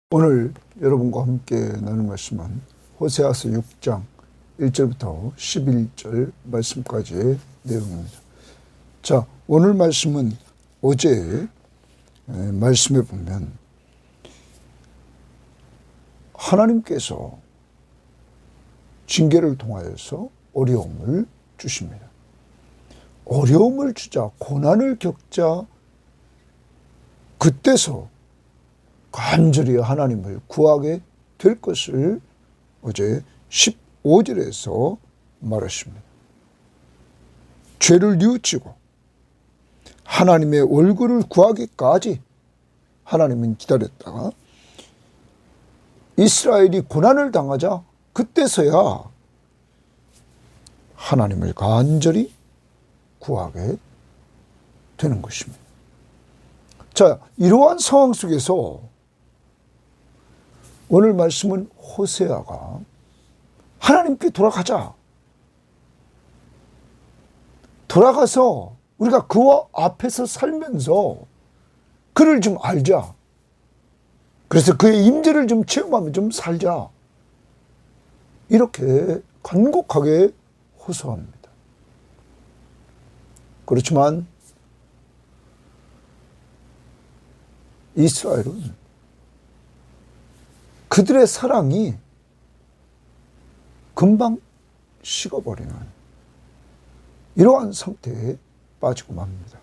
오늘 여러분과 함께 나눌 말씀은 호세아서 6장 1절부터 11절 말씀까지의 내용입니다. 자, 오늘 말씀은 어제 말씀에 보면 하나님께서 징계를 통하여서 어려움을 주십니다. 어려움을 주자, 고난을 겪자, 그때서 간절히 하나님을 구하게 될 것을 어제 15절에서 말했습니다. 죄를 뉘우치고 하나님의 얼굴을 구하기까지 하나님은 기다렸다가 이스라엘이 고난을 당하자 그때서야 하나님을 간절히 구하게 되는 것입니다. 자, 이러한 상황 속에서 오늘 말씀은 호세아가 하나님께 돌아가자. 돌아가서 우리가 그와 앞에서 살면서 그를 좀 알자. 그래서 그의 임재를 좀 체험하며 좀 살자. 이렇게 간곡하게 호소합니다. 그렇지만 이스라엘은 그들의 사랑이 금방 식어버리는 이러한 상태에 빠지고 맙니다.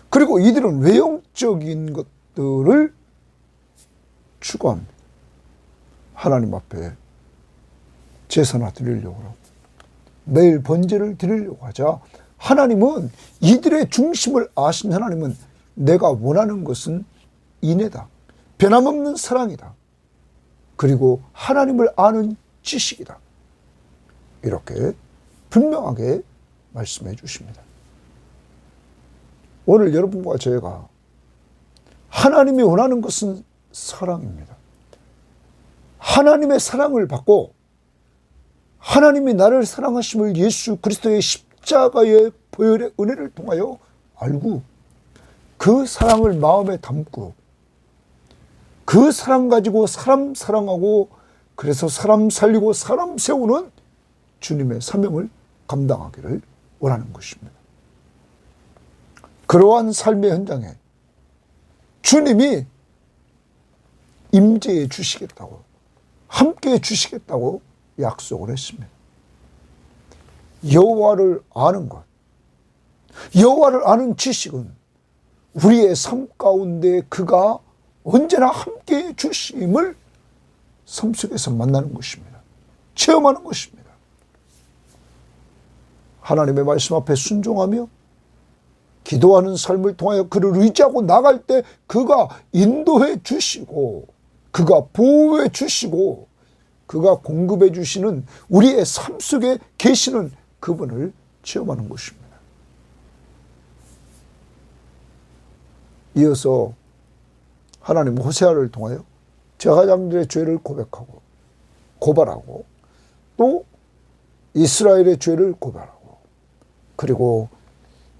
그리고 이들은 외형적인 것들을 추구합니다. 하나님 앞에 제사나 드리려고 하고 매일 번제를 드리려고 하자 하나님은 이들의 중심을 아신 하나님은 내가 원하는 것은 인애다. 변함없는 사랑이다. 그리고 하나님을 아는 지식이다. 이렇게 분명하게 말씀해 주십니다. 오늘 여러분과 제가 하나님이 원하는 것은 사랑입니다. 하나님의 사랑을 받고 하나님이 나를 사랑하심을 예수 그리스도의 십자가의 보혈의 은혜를 통하여 알고 그 사랑을 마음에 담고 그 사랑 가지고 사람 사랑하고 그래서 사람 살리고 사람 세우는 주님의 사명을 감당하기를 원하는 것입니다. 그러한 삶의 현장에 주님이 임재해 주시겠다고 함께해 주시겠다고 약속을 했습니다. 여호와를 아는 것, 여호와를 아는 지식은 우리의 삶 가운데 그가 언제나 함께해 주심을 삶 속에서 만나는 것입니다. 체험하는 것입니다. 하나님의 말씀 앞에 순종하며 기도하는 삶을 통하여 그를 의지하고 나갈 때 그가 인도해 주시고 그가 보호해 주시고 그가 공급해 주시는 우리의 삶 속에 계시는 그분을 체험하는 것입니다. 이어서 하나님 호세아를 통하여 제사장들의 죄를 고백하고 고발하고 또 이스라엘의 죄를 고발하고 그리고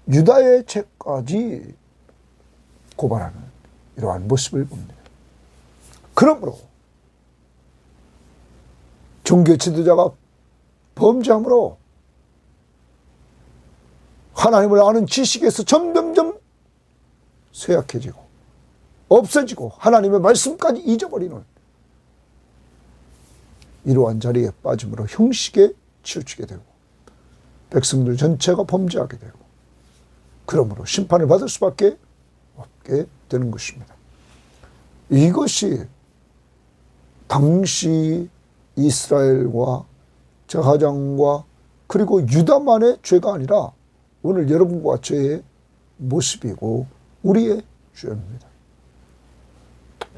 유다의 죄까지 고발하는 이러한 모습을 봅니다. 그러므로 종교 지도자가 범죄함으로 하나님을 아는 지식에서 점점점 쇠약해지고 없어지고 하나님의 말씀까지 잊어버리는 이러한 자리에 빠짐으로 형식에 치우치게 되고 백성들 전체가 범죄하게 되고 그러므로 심판을 받을 수밖에 없게 되는 것입니다. 이것이 당시 이스라엘과 제사장과 그리고 유다만의 죄가 아니라 오늘 여러분과 저의 모습이고 우리의 죄입니다.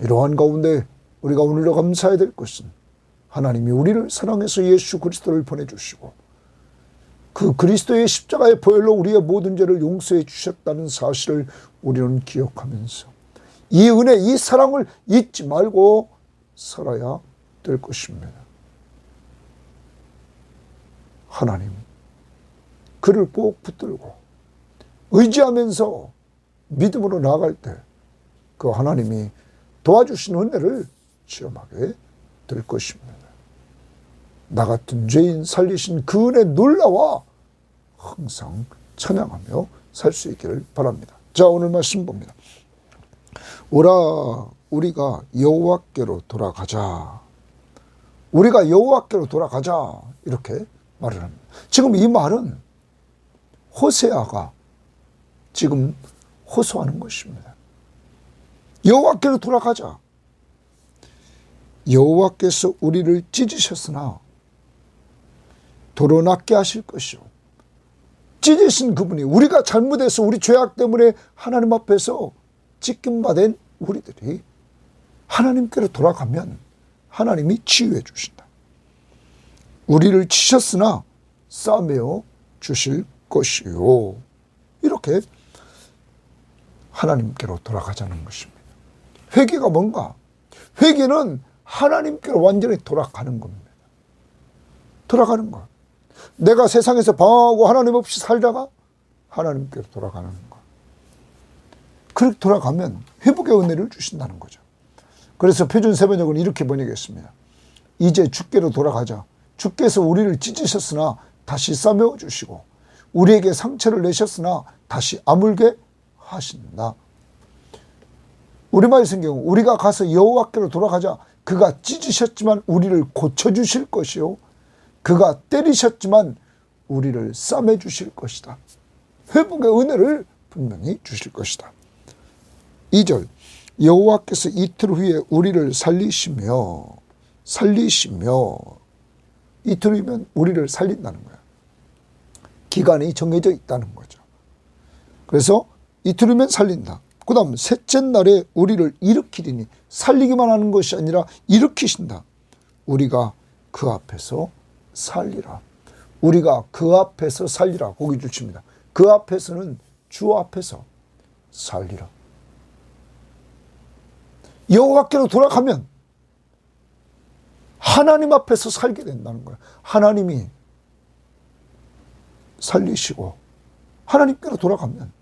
이러한 가운데 우리가 오늘도 감사해야 될 것은 하나님이 우리를 사랑해서 예수 그리스도를 보내주시고 그 그리스도의 십자가의 보혈로 우리의 모든 죄를 용서해 주셨다는 사실을 우리는 기억하면서 이 은혜, 이 사랑을 잊지 말고 살아야 될 것입니다. 하나님, 그를 꼭 붙들고 의지하면서 믿음으로 나아갈 때 그 하나님이 도와주시는 은혜를 체험하게 될 것입니다. 나 같은 죄인 살리신 그 은혜 놀라와 항상 찬양하며 살 수 있기를 바랍니다. 자, 오늘 말씀 봅니다. 오라 우리가 여호와께로 돌아가자. 우리가 여호와께로 돌아가자. 이렇게 말을 합니다. 지금 이 말은 호세아가 지금 호소하는 것입니다. 여호와께로 돌아가자. 여호와께서 우리를 찢으셨으나 도로낫게 하실 것이요. 찢으신 그분이 우리가 잘못해서 우리 죄악 때문에 하나님 앞에서 찢김받은 우리들이 하나님께로 돌아가면 하나님이 치유해 주신다. 우리를 치셨으나 싸매어 주실 것이요. 이렇게 하나님께로 돌아가자는 것입니다. 회개가 뭔가? 회개는 하나님께로 완전히 돌아가는 겁니다. 돌아가는 것. 내가 세상에서 방황하고 하나님 없이 살다가 하나님께로 돌아가는 것. 그렇게 돌아가면 회복의 은혜를 주신다는 거죠. 그래서 표준 세번역은 이렇게 번역했습니다. 이제 주께로 돌아가자. 주께서 우리를 찢으셨으나 다시 싸매어 주시고 우리에게 상처를 내셨으나 다시 아물게 하신다. 우리말 성경은 우리가 가서 여호와께로 돌아가자. 그가 찢으셨지만 우리를 고쳐주실 것이요. 그가 때리셨지만 우리를 싸매 주실 것이다. 회복의 은혜를 분명히 주실 것이다. 2절 여호와께서 이틀 후에 우리를 살리시며 이틀 후면 우리를 살린다는 거야. 기간이 정해져 있다는 거죠. 그래서 이틀 후면 살린다. 그 다음 셋째 날에 우리를 일으키리니 살리기만 하는 것이 아니라 일으키신다. 우리가 그 앞에서 살리라. 우리가 그 앞에서 살리라. 거기 주십니다. 그 앞에서는 주 앞에서 살리라. 여호와께로 돌아가면 하나님 앞에서 살게 된다는 거예요. 하나님이 살리시고 하나님께로 돌아가면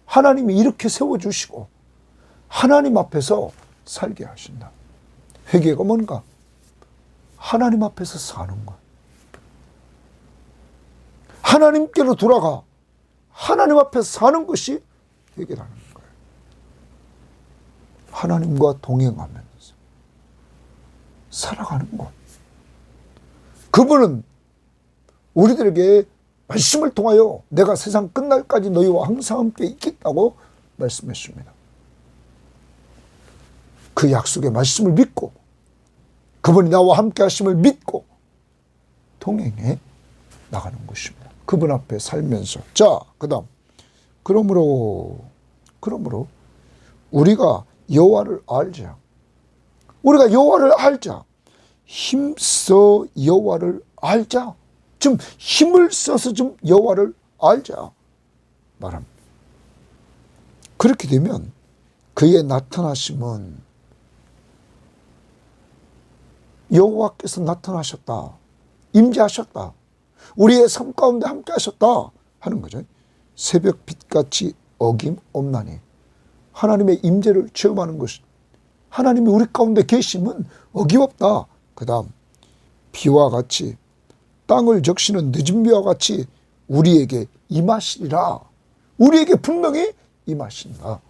하나님이 이렇게 세워주시고 하나님 앞에서 살게 하신다. 회개가 뭔가? 하나님 앞에서 사는 것. 하나님께로 돌아가 하나님 앞에서 사는 것이 회개라는 거예요. 하나님과 동행하면서 살아가는 것. 그분은 우리들에게 말씀을 통하여 내가 세상 끝날까지 너희와 항상 함께 있겠다고 말씀했습니다. 그 약속의 말씀을 믿고 그분이 나와 함께 하심을 믿고 동행해 나가는 것입니다. 그분 앞에 살면서. 자, 그 다음 그러므로 우리가 여호와를 알자. 우리가 여호와를 알자. 힘써 여호와를 알자. 좀 힘을 써서 좀 여호와를 알자 말합니다. 그렇게 되면 그의 나타나심은 여호와께서 나타나셨다. 임재하셨다. 우리의 삶 가운데 함께 하셨다 하는 거죠. 새벽 빛같이 어김없나니 하나님의 임재를 체험하는 것이 하나님이 우리 가운데 계심은 어김없다. 그 다음 비와 같이 땅을 적시는 늦은 비와 같이 우리에게 임하시리라. 우리에게 분명히 임하신다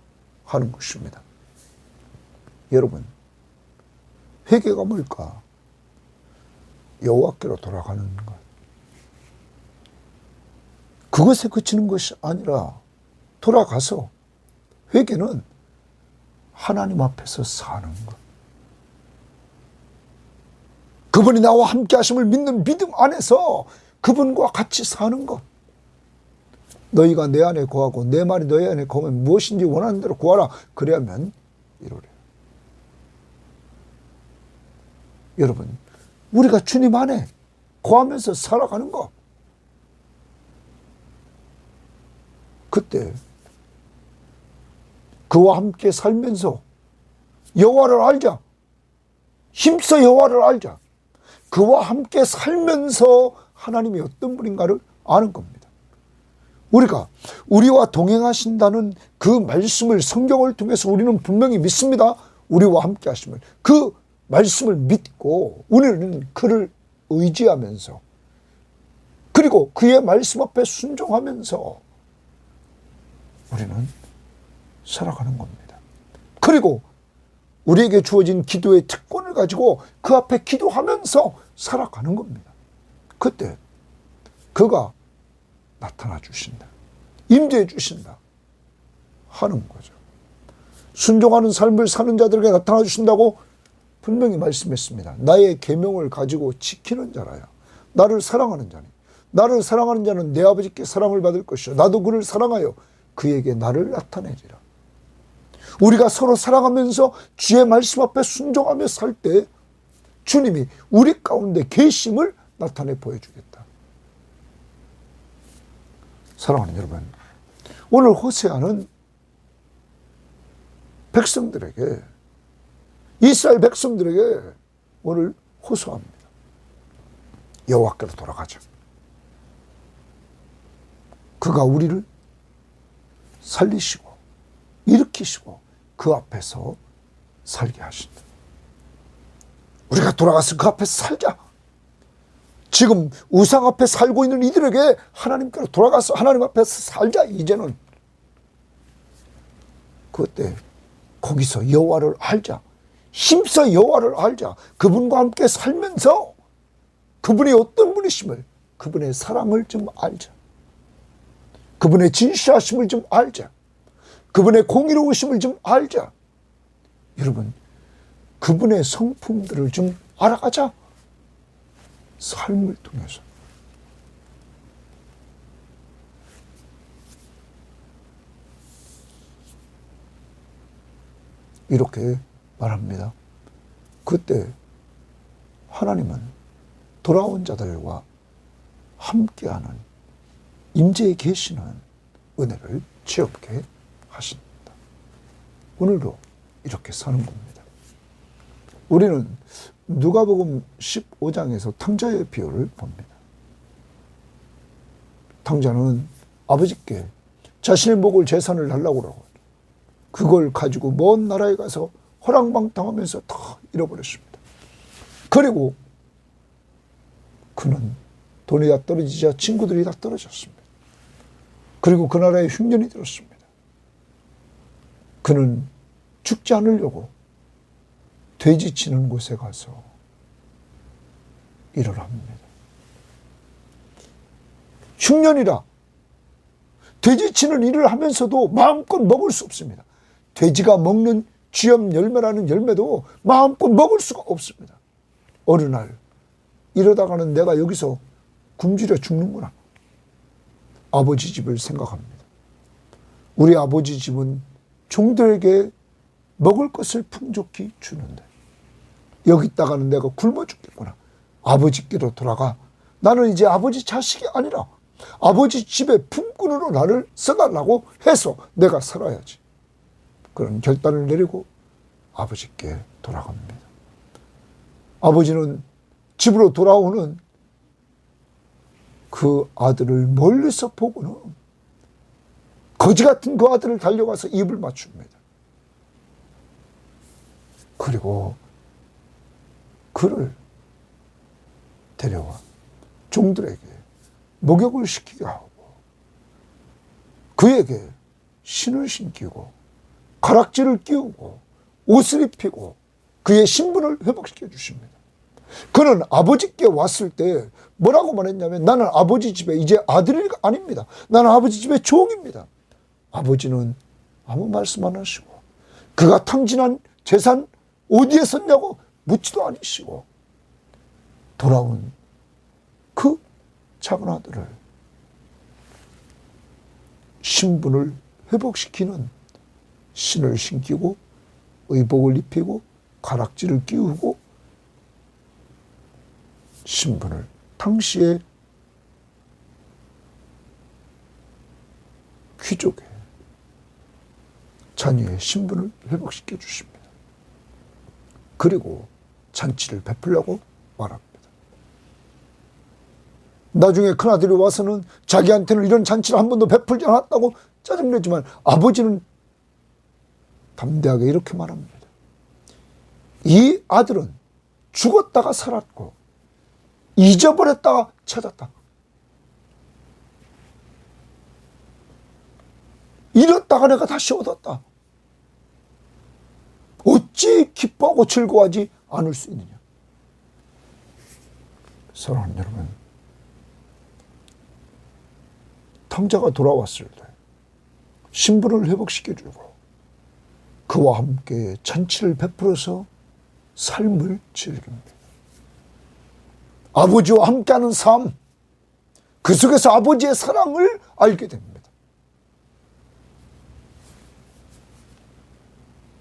하는 것입니다. 여러분, 회개가 뭘까? 여호와께로 돌아가는 것. 그것에 그치는 것이 아니라 돌아가서 회개는 하나님 앞에서 사는 것. 그분이 나와 함께 하심을 믿는 믿음 안에서 그분과 같이 사는 것. 너희가 내 안에 거하고 내 말이 너희 안에 거하면 무엇인지 원하는 대로 구하라. 그래야만 이루리라. 여러분, 우리가 주님 안에 거하면서 살아가는 것. 그때 그와 함께 살면서 여호와를 알자. 힘써 여호와를 알자. 그와 함께 살면서 하나님이 어떤 분인가를 아는 겁니다. 우리가 우리와 동행하신다는 그 말씀을 성경을 통해서 우리는 분명히 믿습니다. 우리와 함께 하심을. 그 말씀을 믿고 우리는 그를 의지하면서 그리고 그의 말씀 앞에 순종하면서 우리는 살아가는 겁니다. 그리고 우리에게 주어진 기도의 특권을 가지고 그 앞에 기도하면서 살아가는 겁니다. 그때 그가 나타나 주신다. 임재해 주신다. 하는 거죠. 순종하는 삶을 사는 자들에게 나타나 주신다고 분명히 말씀했습니다. 나의 계명을 가지고 지키는 자라야. 나를 사랑하는 자니. 나를 사랑하는 자는 내 아버지께 사랑을 받을 것이요. 나도 그를 사랑하여 그에게 나를 나타내리라. 우리가 서로 사랑하면서 주의 말씀 앞에 순종하며 살 때 주님이 우리 가운데 계심을 나타내 보여주겠다. 사랑하는 여러분, 오늘 호세아는 백성들에게, 이스라엘 백성들에게 오늘 호소합니다. 여호와께로 돌아가자. 그가 우리를 살리시고 일으키시고 그 앞에서 살게 하신다. 우리가 돌아가서 그 앞에서 살자. 지금 우상 앞에 살고 있는 이들에게 하나님께로 돌아가서 하나님 앞에서 살자. 이제는 그때 거기서 여호와를 알자. 힘써 여호와를 알자. 그분과 함께 살면서 그분이 어떤 분이심을, 그분의 사랑을 좀 알자. 그분의 진실하심을 좀 알자. 그분의 공의로우심을 좀 알자. 여러분, 그분의 성품들을 좀 알아가자. 삶을 통해서. 이렇게 말합니다. 그때 하나님은 돌아온 자들과 함께하는 임재에 계시는 은혜를 체험케 하십니다. 오늘도 이렇게 사는 겁니다. 우리는 누가복음 15장에서 탕자의 비유를 봅니다. 탕자는 아버지께 자신의 목을 재산을 달라고 그러고 그걸 가지고 먼 나라에 가서 허랑방탕하면서 다 잃어버렸습니다. 그리고 그는 돈이 다 떨어지자 친구들이 다 떨어졌습니다. 그리고 그 나라에 흉년이 들었습니다. 그는 죽지 않으려고 돼지 치는 곳에 가서 일을 합니다. 흉년이라 돼지 치는 일을 하면서도 마음껏 먹을 수 없습니다. 돼지가 먹는 쥐염 열매라는 열매도 마음껏 먹을 수가 없습니다. 어느 날 이러다가는 내가 여기서 굶주려 죽는구나. 아버지 집을 생각합니다. 우리 아버지 집은 종들에게 먹을 것을 풍족히 주는데 여기 있다가는 내가 굶어 죽겠구나. 아버지께로 돌아가. 나는 이제 아버지 자식이 아니라 아버지 집의 품꾼으로 나를 써달라고 해서 내가 살아야지. 그런 결단을 내리고 아버지께 돌아갑니다. 아버지는 집으로 돌아오는 그 아들을 멀리서 보고는 거지 같은 그 아들을 달려가서 입을 맞춥니다. 그리고 그를 데려와 종들에게 목욕을 시키게 하고 그에게 신을 신기고 가락지를 끼우고 옷을 입히고 그의 신분을 회복시켜 주십니다. 그는 아버지께 왔을 때 뭐라고 말했냐면 나는 아버지 집에 이제 아들이 아닙니다. 나는 아버지 집의 종입니다. 아버지는 아무 말씀 안 하시고 그가 탕진한 재산 어디에 썼냐고 묻지도 않으시고 돌아온 그 작은 아들을 신분을 회복시키는 신을 신기고 의복을 입히고 가락지를 끼우고 신분을 당시에 귀족의 자녀의 신분을 회복시켜 주십니다. 그리고 잔치를 베풀라고 말합니다. 나중에 큰아들이 와서는 자기한테는 이런 잔치를 한 번도 베풀지 않았다고 짜증내지만 아버지는 담대하게 이렇게 말합니다. 이 아들은 죽었다가 살았고 잊어버렸다가 찾았다. 잃었다가 내가 다시 얻었다. 어찌 기뻐하고 즐거워하지 않을 수 있느냐. 사랑하는 여러분, 탕자가 돌아왔을 때 신분을 회복시켜주고 그와 함께 잔치를 베풀어서 삶을 즐깁니다. 아버지와 함께하는 삶, 그 속에서 아버지의 사랑을 알게 됩니다.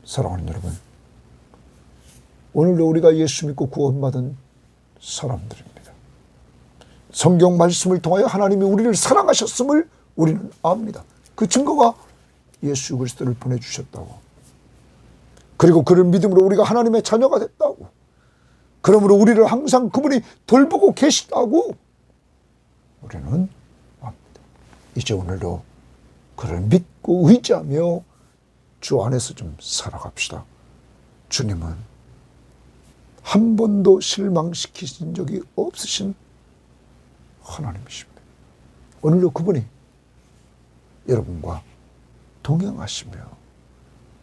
사랑하는 여러분, 오늘도 우리가 예수 믿고 구원받은 사람들입니다. 성경 말씀을 통하여 하나님이 우리를 사랑하셨음을 우리는 압니다. 그 증거가 예수 그리스도를 보내주셨다고. 그리고 그를 믿음으로 우리가 하나님의 자녀가 됐다고. 그러므로 우리를 항상 그분이 돌보고 계시다고 우리는 압니다. 이제 오늘도 그를 믿고 의지하며 주 안에서 좀 살아갑시다. 주님은 한 번도 실망시키신 적이 없으신 하나님이십니다. 오늘도 그분이 여러분과 동행하시며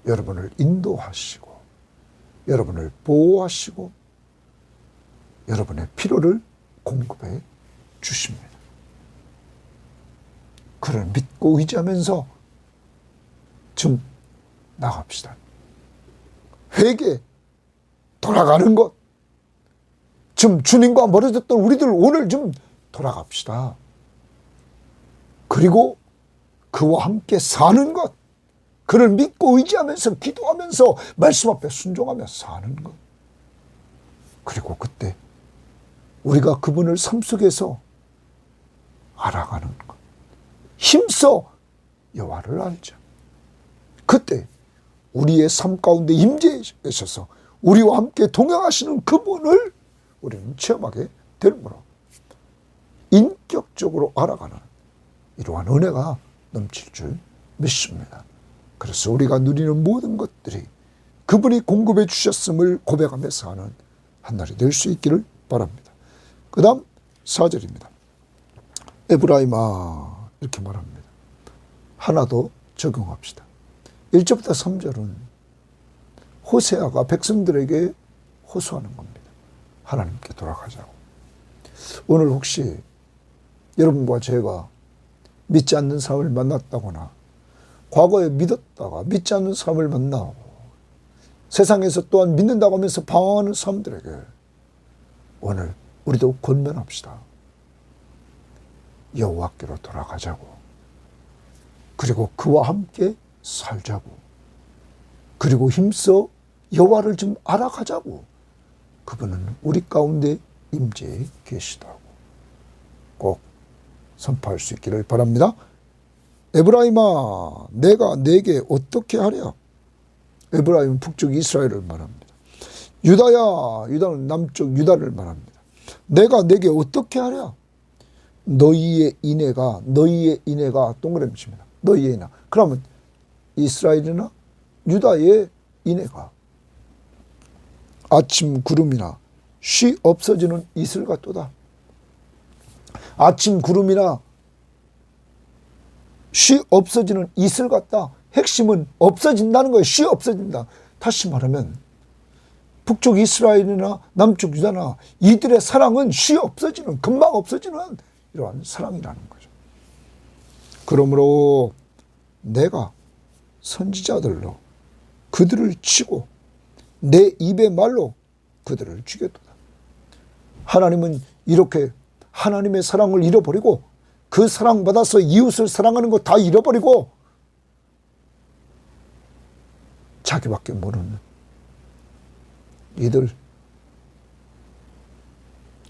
여러분을 인도하시고 여러분을 보호하시고 여러분의 필요를 공급해 주십니다. 그를 믿고 의지하면서 좀 나갑시다. 회개, 돌아가는 것. 좀 주님과 멀어졌던 우리들 오늘 좀 돌아갑시다. 그리고 그와 함께 사는 것. 그를 믿고 의지하면서 기도하면서 말씀 앞에 순종하며 사는 것. 그리고 그때 우리가 그분을 삶 속에서 알아가는 것. 힘써 여호와를 알자. 그때 우리의 삶 가운데 임재하셔서 우리와 함께 동행하시는 그분을 우리는 체험하게 되는구나. 인격적으로 알아가는 이러한 은혜가 넘칠 줄 믿습니다. 그래서 우리가 누리는 모든 것들이 그분이 공급해 주셨음을 고백하면서 하는 한 날이 될 수 있기를 바랍니다. 그 다음 4절입니다. 에브라임아 이렇게 말합니다. 하나 더 적용합시다. 1절부터 3절은 호세아가 백성들에게 호소하는 겁니다. 하나님께 돌아가자고. 오늘 혹시 여러분과 제가 믿지 않는 사람을 만났다거나 과거에 믿었다가 믿지 않는 사람을 만나고 세상에서 또한 믿는다고 하면서 방황하는 사람들에게 오늘 우리도 권면합시다. 여호와께로 돌아가자고. 그리고 그와 함께 살자고. 그리고 힘써 여호와를 좀 알아가자고. 그분은 우리 가운데 임재해 계시다고 꼭 선포할 수 있기를 바랍니다. 에브라임아 내가 네게 어떻게 하랴. 에브라임은 북쪽 이스라엘을 말합니다. 유다야 유다는 남쪽 유다를 말합니다. 내가 네게 어떻게 하랴. 너희의 인애가 동그라미 칩니다. 너희의 인애. 그러면 이스라엘이나 유다의 인애가 아침 구름이나 쉬 없어지는 이슬 같도다. 아침 구름이나 쉬 없어지는 이슬 같다. 핵심은 없어진다는 거예요. 쉬 없어진다. 다시 말하면 북쪽 이스라엘이나 남쪽 유다나 이들의 사랑은 쉬 없어지는, 금방 없어지는 이러한 사랑이라는 거죠. 그러므로 내가 선지자들로 그들을 치고 내 입의 말로 그들을 죽였도다. 하나님은 이렇게 하나님의 사랑을 잃어버리고 그 사랑받아서 이웃을 사랑하는 거 다 잃어버리고 자기밖에 모르는 이들.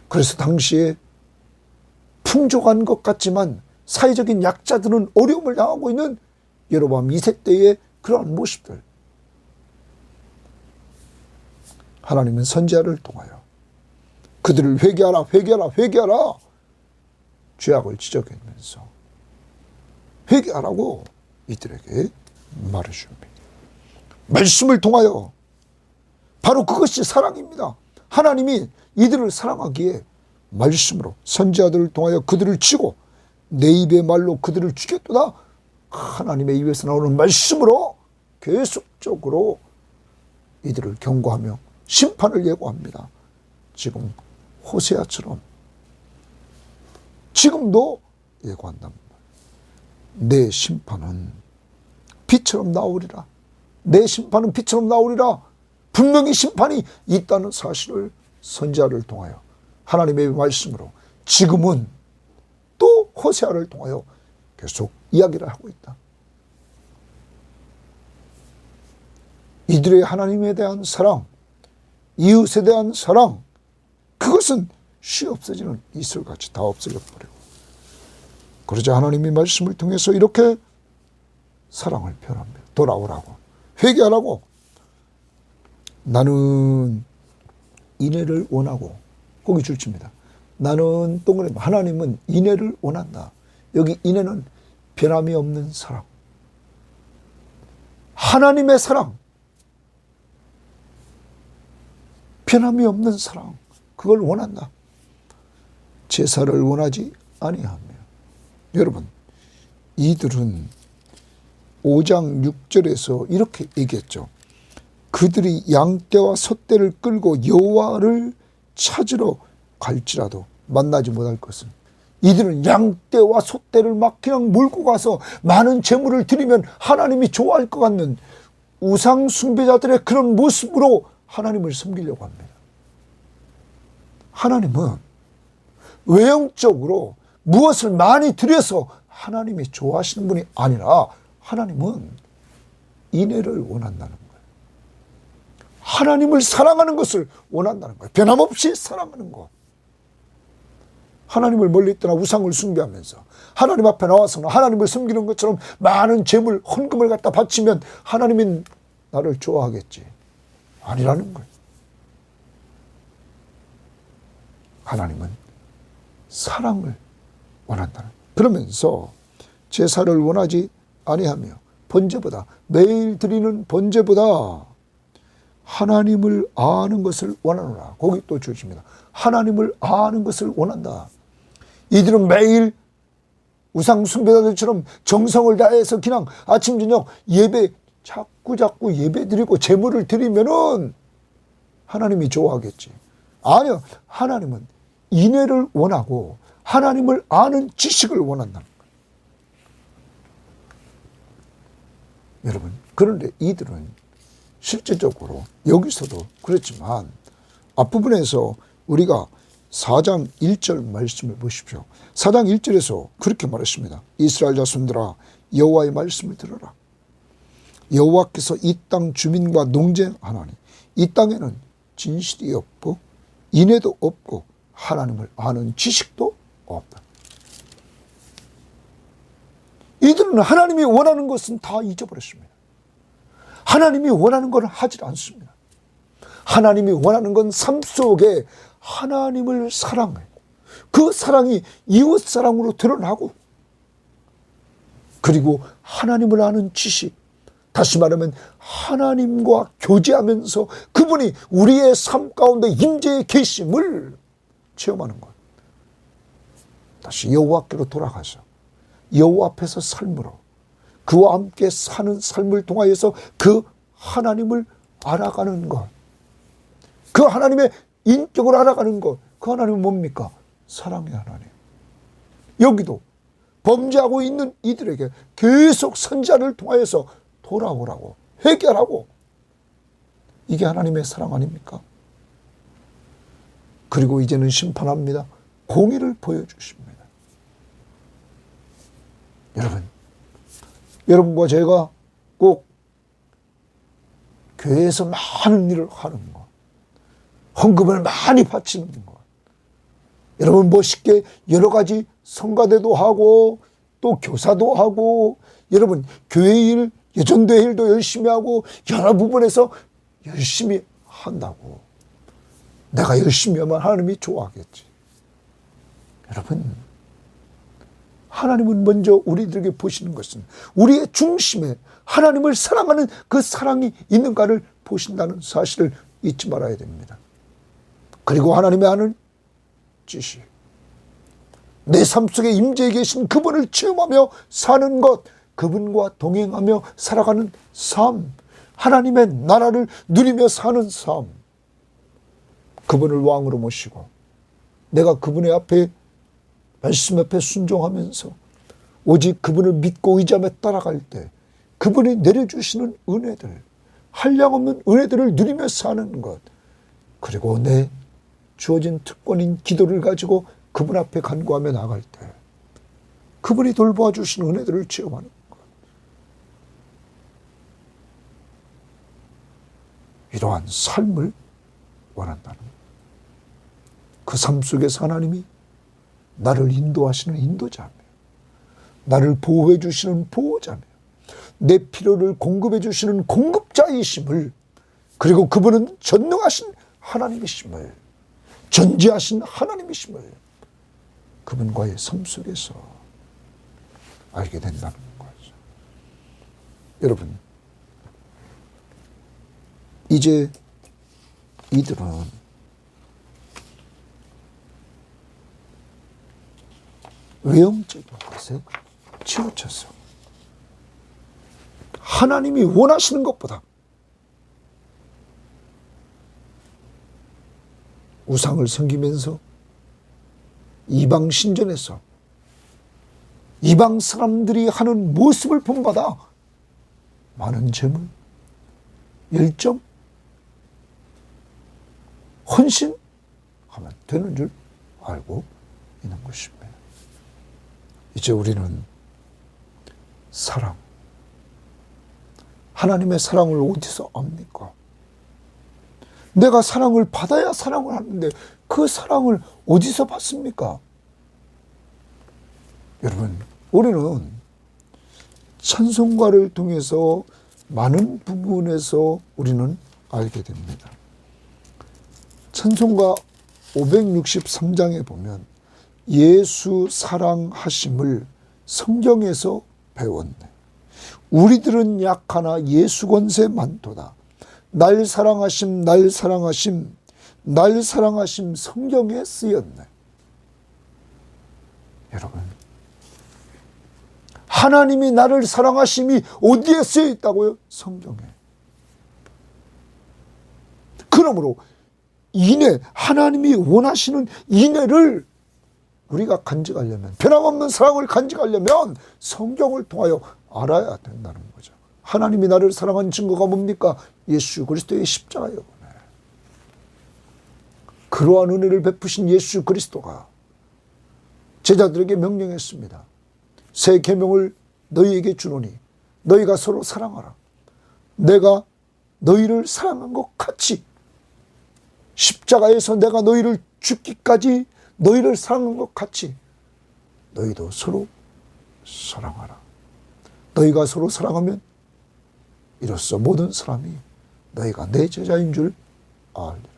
그래서 당시에 풍족한 것 같지만 사회적인 약자들은 어려움을 당하고 있는 여로보암 2세대의 그러한 모습들. 하나님은 선지자를 통하여 그들을 회개하라 회개하라 회개하라 죄악을 지적하면서 회개하라고 이들에게 말해줍니다. 말씀을 통하여 바로 그것이 사랑입니다. 하나님이 이들을 사랑하기에 말씀으로 선지자들을 통하여 그들을 치고 내 입의 말로 그들을 죽였도다. 하나님의 입에서 나오는 말씀으로 계속적으로 이들을 경고하며 심판을 예고합니다. 지금 호세아처럼 지금도 예고한답니다. 내 심판은 빛처럼 나오리라. 내 심판은 빛처럼 나오리라. 분명히 심판이 있다는 사실을 선지자를 통하여 하나님의 말씀으로 지금은 또 호세아를 통하여 계속 이야기를 하고 있다. 이들의 하나님에 대한 사랑, 이웃에 대한 사랑, 그것은 쉬 없어지는 이슬같이 다 없어져버리고, 그러자 하나님의 말씀을 통해서 이렇게 사랑을 표현합니다. 돌아오라고, 회개하라고. 나는 인애를 원하고, 거기 줄칩니다. 나는 동그라미, 하나님은 인애를 원한다. 여기 인애는 변함이 없는 사랑, 하나님의 사랑, 변함이 없는 사랑, 그걸 원한다. 제사를 원하지 아니하며. 여러분, 이들은 5장 6절에서 이렇게 얘기했죠. 그들이 양떼와 소떼를 끌고 여호와를 찾으러 갈지라도 만나지 못할 것은, 이들은 양떼와 소떼를 막 그냥 몰고 가서 많은 재물을 드리면 하나님이 좋아할 것 같는 우상 숭배자들의 그런 모습으로 하나님을 섬기려고 합니다. 하나님은 외형적으로 무엇을 많이 드려서 하나님이 좋아하시는 분이 아니라 하나님은 인애를 원한다는 거예요. 하나님을 사랑하는 것을 원한다는 거예요. 변함없이 사랑하는 것. 하나님을 멀리 떠나 우상을 숭배하면서 하나님 앞에 나와서는 하나님을 섬기는 것처럼 많은 재물, 헌금을 갖다 바치면 하나님이 나를 좋아하겠지. 아니라는 거예요. 하나님은 사랑을 원한다는 거예요. 그러면서 제사를 원하지 아니하며 번제보다, 매일 드리는 번제보다 하나님을 아는 것을 원하노라. 거기 또 주십니다. 하나님을 아는 것을 원한다. 이들은 매일 우상 숭배자들처럼 정성을 다해서 그냥 아침 저녁 예배 자꾸 예배 드리고 제물을 드리면은 하나님이 좋아하겠지. 아니요, 하나님은 인애를 원하고 하나님을 아는 지식을 원한다는 거예요. 여러분, 그런데 이들은 실제적으로 여기서도 그렇지만 앞부분에서 우리가 4장 1절 말씀을 보십시오. 4장 1절에서 그렇게 말했습니다. 이스라엘 자손들아, 여호와의 말씀을 들어라. 여호와께서 이 땅 주민과 농쟁하나니 이 땅에는 진실이 없고 인애도 없고 하나님을 아는 지식도 없다. 이들은 하나님이 원하는 것은 다 잊어버렸습니다. 하나님이 원하는 건 하지 않습니다. 하나님이 원하는 건 삶 속에 하나님을 사랑해요. 그 사랑이 이웃 사랑으로 드러나고, 그리고 하나님을 아는 지식, 다시 말하면 하나님과 교제하면서 그분이 우리의 삶 가운데 임재의 계심을 체험하는 것. 다시 여호와께로 돌아가서 여호와 앞에서 삶으로 그와 함께 사는 삶을 통하여서 그 하나님을 알아가는 것, 그 하나님의 인격을 알아가는 것. 그 하나님은 뭡니까? 사랑의 하나님. 여기도 범죄하고 있는 이들에게 계속 선지자를 통하여서 돌아오라고, 회개하라고. 이게 하나님의 사랑 아닙니까? 그리고 이제는 심판합니다. 공의를 보여주십니다. 여러분과 제가 꼭 교회에서 많은 일을 하는 것, 헌금을 많이 바치는 것, 여러분 멋있게 여러 가지 성가대도 하고 또 교사도 하고, 여러분 교회 일, 예전도회 일도 열심히 하고 여러 부분에서 열심히 한다고 내가 열심히 하면 하나님이 좋아하겠지. 여러분, 하나님은 먼저 우리들에게 보시는 것은 우리의 중심에 하나님을 사랑하는 그 사랑이 있는가를 보신다는 사실을 잊지 말아야 됩니다. 그리고 하나님의 하는 뜻이 내 삶 속에 임재해 계신 그분을 체험하며 사는 것, 그분과 동행하며 살아가는 삶, 하나님의 나라를 누리며 사는 삶, 그분을 왕으로 모시고 내가 그분의 앞에 말씀 앞에 순종하면서 오직 그분을 믿고 의지하며 따라갈 때 그분이 내려주시는 은혜들, 한량없는 은혜들을 누리며 사는 것, 그리고 내 주어진 특권인 기도를 가지고 그분 앞에 간구하며 나갈 때 그분이 돌보아 주신 은혜들을 체험하는 것. 이러한 삶을 원한다는 것. 그 삶 속에서 하나님이 나를 인도하시는 인도자며 나를 보호해 주시는 보호자며 내 필요를 공급해 주시는 공급자이심을, 그리고 그분은 전능하신 하나님이심을, 전지하신 하나님이심을 그분과의 삶 속에서 알게 된다는 거죠. 여러분, 이제 이들은 외형적인 것에 치우쳐서 하나님이 원하시는 것보다 우상을 섬기면서 이방 신전에서 이방 사람들이 하는 모습을 본받아 많은 재물, 열정, 헌신하면 되는 줄 알고 있는 것입니다. 이제 우리는 사랑, 하나님의 사랑을 어디서 압니까? 내가 사랑을 받아야 사랑을 하는데 그 사랑을 어디서 받습니까? 여러분, 우리는 찬송가를 통해서 많은 부분에서 우리는 알게 됩니다. 찬송가 563장에 보면 예수 사랑하심을 성경에서 배웠네. 우리들은 약하나 예수 권세 많도다. 날 사랑하심, 날 사랑하심, 날 사랑하심 성경에 쓰였네. 여러분, 하나님이 나를 사랑하심이 어디에 쓰여 있다고요? 성경에. 그러므로 인애, 하나님이 원하시는 인애를 우리가 간직하려면, 변함없는 사랑을 간직하려면 성경을 통하여 알아야 된다는 거죠. 하나님이 나를 사랑한 증거가 뭡니까? 예수 그리스도의 십자가요. 그러한 은혜를 베푸신 예수 그리스도가 제자들에게 명령했습니다. 새 계명을 너희에게 주노니 너희가 서로 사랑하라. 내가 너희를 사랑한 것 같이, 십자가에서 내가 너희를 죽기까지 너희를 사랑한 것 같이 너희도 서로 사랑하라. 너희가 서로 사랑하면 이로써 모든 사람이 너희가 내 제자인 줄 알리라.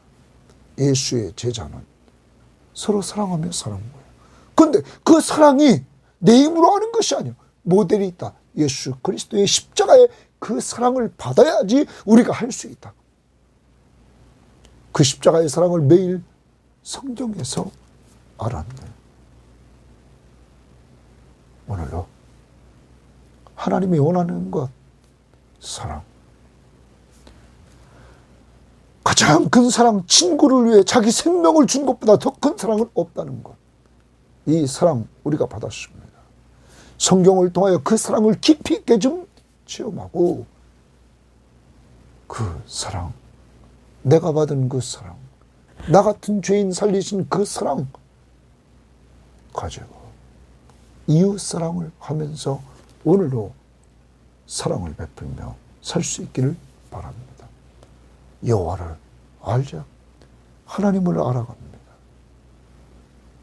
예수의 제자는 서로 사랑하며 사는 거예요. 그런데 그 사랑이 내 힘으로 하는 것이 아니에요. 모델이 있다. 예수 그리스도의 십자가에 그 사랑을 받아야지 우리가 할 수 있다. 그 십자가의 사랑을 매일 성경에서 알았네. 오늘도 하나님이 원하는 것, 사랑. 가장 큰 사랑, 친구를 위해 자기 생명을 준 것보다 더 큰 사랑은 없다는 것. 이 사랑 우리가 받았습니다. 성경을 통하여 그 사랑을 깊이 있게 좀 체험하고, 그 사랑, 내가 받은 그 사랑, 나 같은 죄인 살리신 그 사랑 가지고 이웃 사랑을 하면서 오늘도 사랑을 베풀며 살 수 있기를 바랍니다. 여호와를 알자. 하나님을 알아갑니다.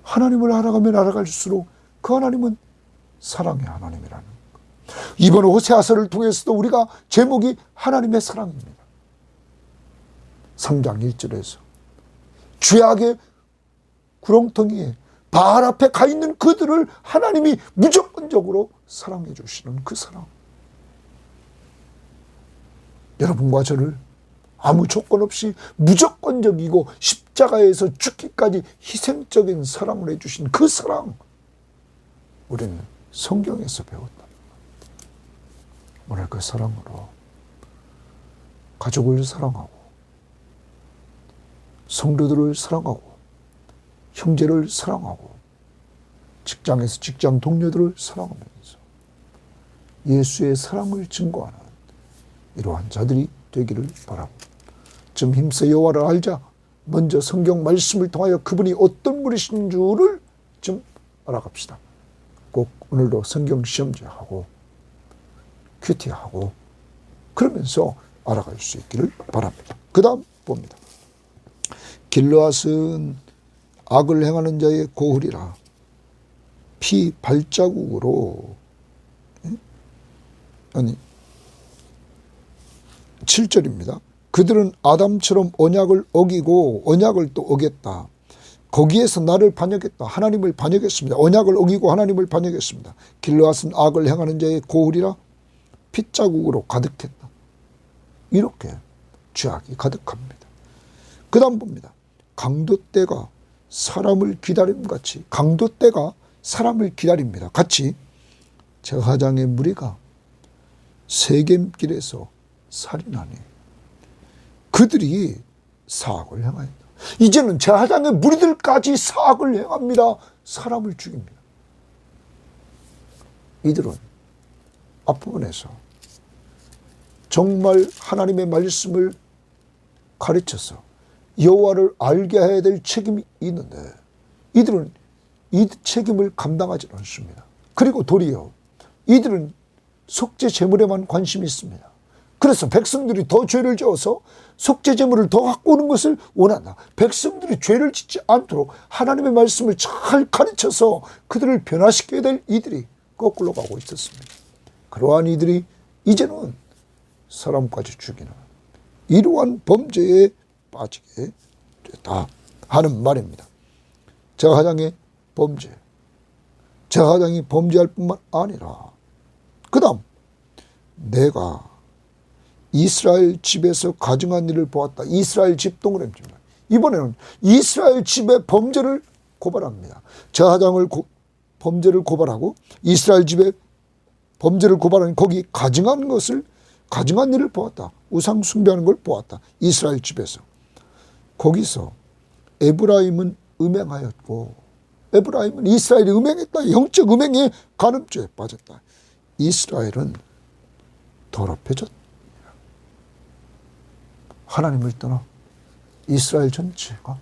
하나님을 알아가면 알아갈수록 그 하나님은 사랑의 하나님이라는 것. 이번 호세아서를 통해서도 우리가 제목이 하나님의 사랑입니다. 3장 1절에서 죄악의 구렁텅이에 바알 앞에 가 있는 그들을 하나님이 무조건적으로 사랑해 주시는 그 사랑. 여러분과 저를 아무 조건 없이 무조건적이고 십자가에서 죽기까지 희생적인 사랑을 해주신 그 사랑, 우리는 성경에서 배웠다. 오늘 그 사랑으로 가족을 사랑하고 성도들을 사랑하고 형제를 사랑하고 직장에서 직장 동료들을 사랑하면서 예수의 사랑을 증거하는 이러한 자들이 되기를 바랍니다. 좀 힘써 여호와를 알자. 먼저 성경 말씀을 통하여 그분이 어떤 분이신 줄을 좀 알아갑시다. 꼭 오늘도 성경 시험제하고 큐티하고 그러면서 알아갈 수 있기를 바랍니다. 그 다음 봅니다. 길르앗은 악을 행하는 자의 고울이라 피 발자국으로 7절입니다. 그들은 아담처럼 언약을 어기고 언약을 또 어겼다. 거기에서 나를 반역했다. 하나님을 반역했습니다. 언약을 어기고 하나님을 반역했습니다. 길르앗은 악을 행하는 자의 고울이라 핏자국으로 가득했다. 이렇게 죄악이 가득합니다. 그 다음 봅니다. 강도떼가 사람을 기다림같이, 강도떼가 사람을 기다립니다. 같이 제사장의 무리가 세겜길에서 살인하니 그들이 사악을 행하였다. 이제는 제사장의 무리들까지 사악을 행합니다. 사람을 죽입니다. 이들은 앞부분에서 정말 하나님의 말씀을 가르쳐서 여호와를 알게 해야 될 책임이 있는데 이들은 이 책임을 감당하지 않습니다. 그리고 도리어 이들은 속죄 제물에만 관심이 있습니다. 그래서 백성들이 더 죄를 지어서 속죄 제물을 더 갖고 오는 것을 원한다. 백성들이 죄를 짓지 않도록 하나님의 말씀을 잘 가르쳐서 그들을 변화시켜야 될 이들이 거꾸로 가고 있었습니다. 그러한 이들이 이제는 사람까지 죽이는 이러한 범죄에 빠지게 됐다 하는 말입니다. 제사장의 범죄, 제사장이 범죄할 뿐만 아니라 그 다음 내가 이스라엘 집에서 가증한 일을 보았다. 이스라엘 집 동그라미입니다. 이번에는 이스라엘 집의 범죄를 고발합니다. 제사장을 범죄를 고발하고 이스라엘 집의 범죄를 고발하니 거기 가증한 일을 보았다. 우상 숭배하는 걸 보았다. 이스라엘 집에서. 거기서 에브라임은 음행하였고 에브라임은 이스라엘이 음행했다. 영적 음행에 간음죄에 빠졌다. 이스라엘은 더럽혀졌다. 하나님을 떠나 이스라엘 전체가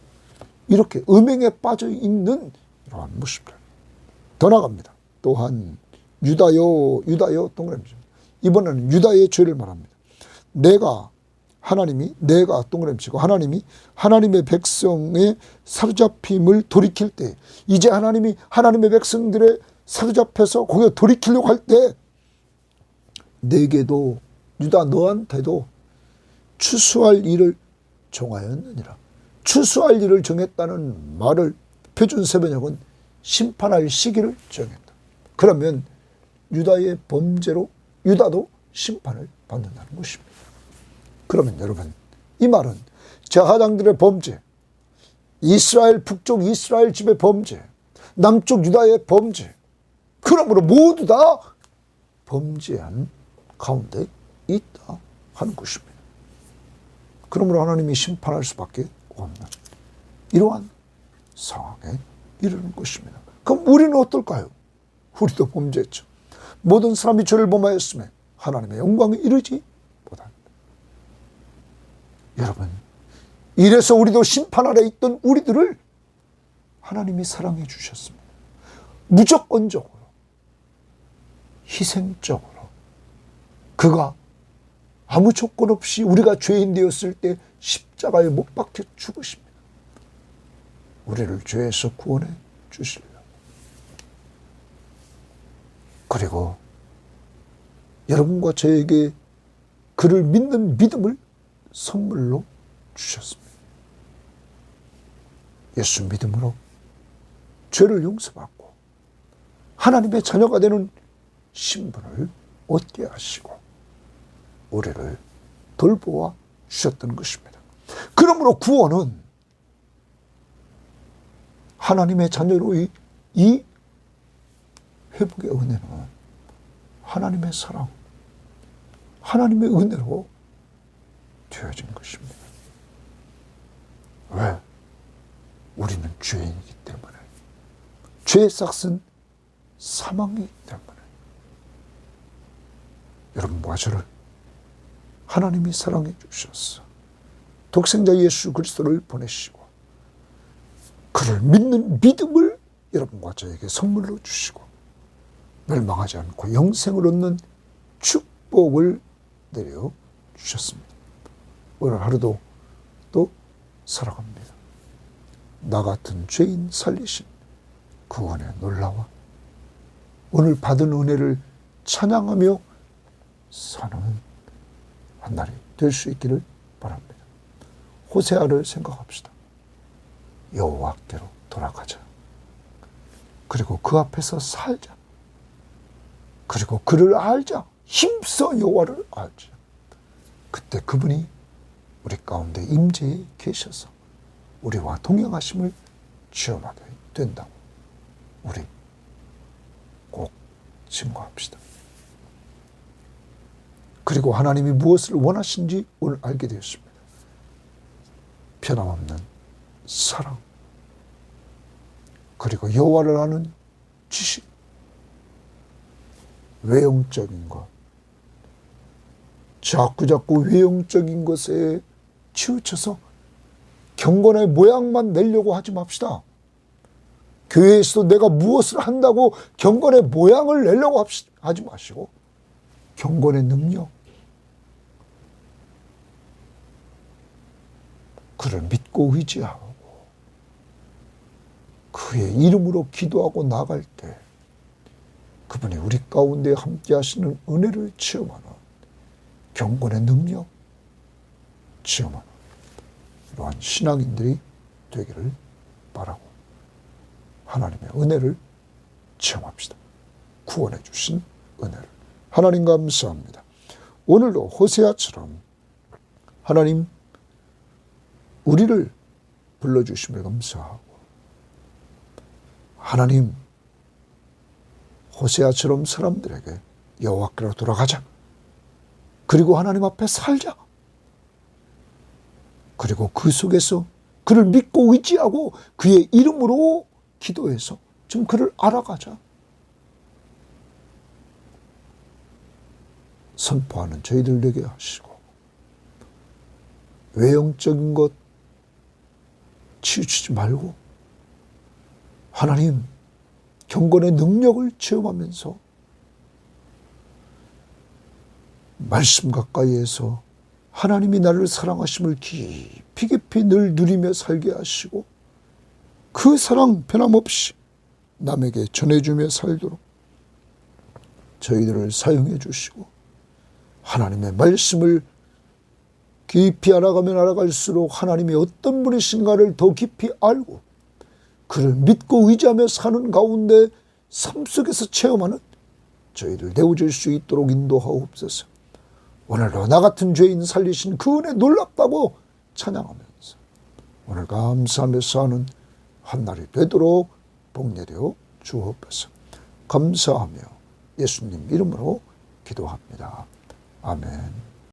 이렇게 음행에 빠져 있는 이러한 모습들. 더 나갑니다. 또한 유다요 동그라미죠. 이번에는 유다의 죄를 말합니다. 내가 동그라미치고 하나님이 하나님의 백성의 사로잡힘을 돌이킬 때 이제 하나님이 하나님의 백성들의 사로잡혀서 거기에 돌이키려고 할 때 내게도 유다 너한테도 추수할 일을 정하였느니라. 추수할 일을 정했다는 말을 표준세번역은 심판할 시기를 정했다. 그러면 유다의 범죄로 유다도 심판을 받는다는 것입니다. 그러면 여러분 이 말은 제사장들의 범죄, 이스라엘 북쪽 이스라엘 집의 범죄, 남쪽 유다의 범죄, 그러므로 모두 다 범죄한 가운데 있다 하는 것입니다. 그러므로 하나님이 심판할 수밖에 없는 이러한 상황에 이르는 것입니다. 그럼 우리는 어떨까요? 우리도 범죄했죠. 모든 사람이 죄를 범하였으면 하나님의 영광에 이르지 못합니다. 여러분, 이래서 우리도 심판 아래 있던 우리들을 하나님이 사랑해 주셨습니다. 무조건적으로, 희생적으로 그가 아무 조건 없이 우리가 죄인 되었을 때 십자가에 못 박혀 죽으십니다. 우리를 죄에서 구원해 주시려고. 그리고 여러분과 저에게 그를 믿는 믿음을 선물로 주셨습니다. 예수 믿음으로 죄를 용서받고 하나님의 자녀가 되는 신분을 얻게 하시고 우리를 돌보아 주셨던 것입니다. 그러므로 구원은 하나님의 자녀로의 이 회복의 은혜는 하나님의 사랑, 하나님의 은혜로 되어진 것입니다. 왜? 우리는 죄인이기 때문에. 죄의 삭은 사망이기 때문에. 여러분과 저를 하나님이 사랑해 주셨어. 독생자 예수 그리스도를 보내시고 그를 믿는 믿음을 여러분과 저에게 선물로 주시고 멸망하지 않고 영생을 얻는 축복을 내려주셨습니다. 오늘 하루도 또 살아갑니다. 나 같은 죄인 살리신 그 은혜 놀라워 오늘 받은 은혜를 찬양하며 사는 한 날이 될 수 있기를 바랍니다. 호세아를 생각합시다. 여호와께로 돌아가자. 그리고 그 앞에서 살자. 그리고 그를 알자. 힘써 여호와를 알자. 그때 그분이 우리 가운데 임재에 계셔서 우리와 동행하심을 체험하게 된다고 우리 꼭 증거합시다. 그리고 하나님이 무엇을 원하신지 오늘 알게 되었습니다. 변함없는 사랑, 그리고 여호와를 아는 지식, 외형적인 것, 자꾸자꾸 외형적인 것에 치우쳐서 경건의 모양만 내려고 하지 맙시다. 교회에서도 내가 무엇을 한다고 경건의 모양을 내려고 하지 마시고 경건의 능력, 그를 믿고 의지하고 그의 이름으로 기도하고 나갈 때 그분이 우리 가운데 함께 하시는 은혜를 체험하는 경건의 능력 체험하는 이러한 신앙인들이 되기를 바라고 하나님의 은혜를 체험합시다. 구원해 주신 은혜를. 하나님 감사합니다. 오늘도 호세아처럼 하나님 우리를 불러주심을 감사하고 하나님 호세아처럼 사람들에게 여호와께로 돌아가자. 그리고 하나님 앞에 살자. 그리고 그 속에서 그를 믿고 의지하고 그의 이름으로 기도해서 좀 그를 알아가자. 선포하는 저희들 되게 하시고 외형적인 것 치우치지 말고 하나님 경건의 능력을 체험하면서 말씀 가까이에서 하나님이 나를 사랑하심을 깊이 깊이 늘 누리며 살게 하시고 그 사랑 변함없이 남에게 전해주며 살도록 저희들을 사용해 주시고 하나님의 말씀을 깊이 알아가면 알아갈수록 하나님이 어떤 분이신가를 더 깊이 알고 그를 믿고 의지하며 사는 가운데 삶 속에서 체험하는 저희들 되어질 수 있도록 인도하옵소서. 오늘도 나 같은 죄인 살리신 그 은혜 놀랍다고 찬양하면서 오늘 감사하며 사는 한날이 되도록 복내려 주옵소서. 감사하며 예수님 이름으로 기도합니다. 아멘.